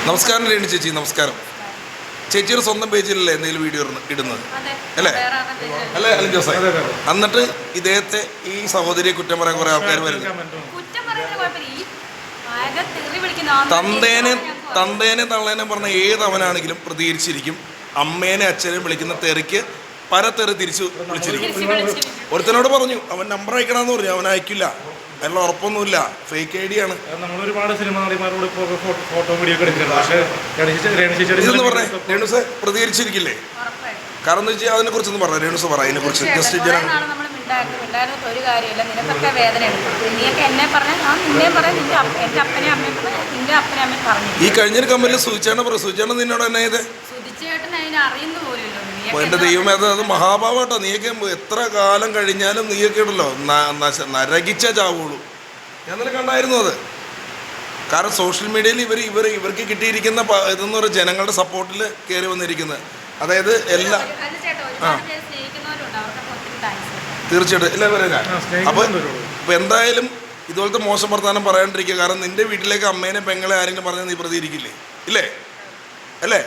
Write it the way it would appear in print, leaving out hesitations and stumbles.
നമസ്കാരം രേണു ചേച്ചി. നമസ്കാരം. ചേച്ചിയുടെ സ്വന്തം പേജിലല്ലേ എന്തെങ്കിലും വീഡിയോ ഇടുന്നത് അല്ലേ? അല്ലേ അല്ല ജോസേ? എന്നിട്ട് ഇദ്ദേഹത്തെ ഈ സഹോദരിയെ കുറ്റം പറയാൻ കുറെ ആൾക്കാർ വരുന്നു. തന്തേനെ തള്ളേനെ പറഞ്ഞ ഏതവനാണെങ്കിലും പ്രതികരിച്ചിരിക്കും. അമ്മേനെ അച്ഛനെ വിളിക്കുന്ന തെറിക്ക് പരത്തെറി തിരിച്ചു വിളിച്ചിരിക്കും. ഒരുത്തനോട് പറഞ്ഞു അവൻ നമ്പർ അയക്കണമെന്ന് പറഞ്ഞു, അവൻ അയക്കില്ല. അതിനുള്ള ഉറപ്പൊന്നുമില്ല, ഫേക്ക് ഐ ഡി ആണ്. നമ്മളൊരുപാട് സിനിമ നടിമാരോട് ഫോട്ടോ വീഡിയോ ഒക്കെ എടുത്തിട്ടുണ്ട്. പക്ഷേ ഇതെന്ന് പറഞ്ഞേ രേണുസ പ്രതികരിച്ചിരിക്കില്ലേ? കാരണം എന്ന് വെച്ചാൽ അതിനെ കുറിച്ചൊന്നും പറഞ്ഞു. രേണുസ പറ അതിനെ കുറിച്ച്. ജസ്റ്റ് ഒരു കാര്യമില്ല, നിനക്കൊക്കെ വേദന എടുക്കും. നീയൊക്കെ എന്നെ പറഞ്ഞ ഞാൻ നിന്നെ പറയാം, നിന്റെ എൻ്റെ അപ്പനെ അമ്മയും നിന്റെ അപ്പനെ അമ്മയും പറഞ്ഞു. ഈ കഴിഞ്ഞൊരു കമ്പനിയിൽ സൂചിച്ചാണ് പറയും. സൂചിച്ചാണ് നിന്നോട് എന്നെ ചെയ്തേ? സുധിച്ചേട്ടൻ അതിനെ അറിയുന്ന പോലുമില്ലോ. എൻ്റെ ദൈവമേ, അത് മഹാഭാവട്ടോ. നീയൊക്കെ എത്ര കാലം കഴിഞ്ഞാലും നീയൊക്കെ ഉണ്ടല്ലോ നരകിച്ച ചാവുള്ളൂ. ഞാൻ നിന്നെ കണ്ടായിരുന്നു അത്. കാരണം സോഷ്യൽ മീഡിയയിൽ ഇവർക്ക് കിട്ടിയിരിക്കുന്ന ഇതെന്ന് പറയുക ജനങ്ങളുടെ സപ്പോർട്ടിൽ കയറി വന്നിരിക്കുന്നത്. അതായത് എല്ലാ തീർച്ചയായിട്ടും ഇല്ല വരാ. അപ്പോൾ എന്തായാലും ഇതുപോലത്തെ മോശം വർത്താനം പറയാണ്ടിരിക്കുക. കാരണം നിന്റെ വീട്ടിലേക്ക് അമ്മേനെ പെങ്ങളെ ആരെങ്കിലും പറഞ്ഞാൽ നീ പ്രതികരിക്കില്ലേ? ഇല്ലേ? അല്ലേ?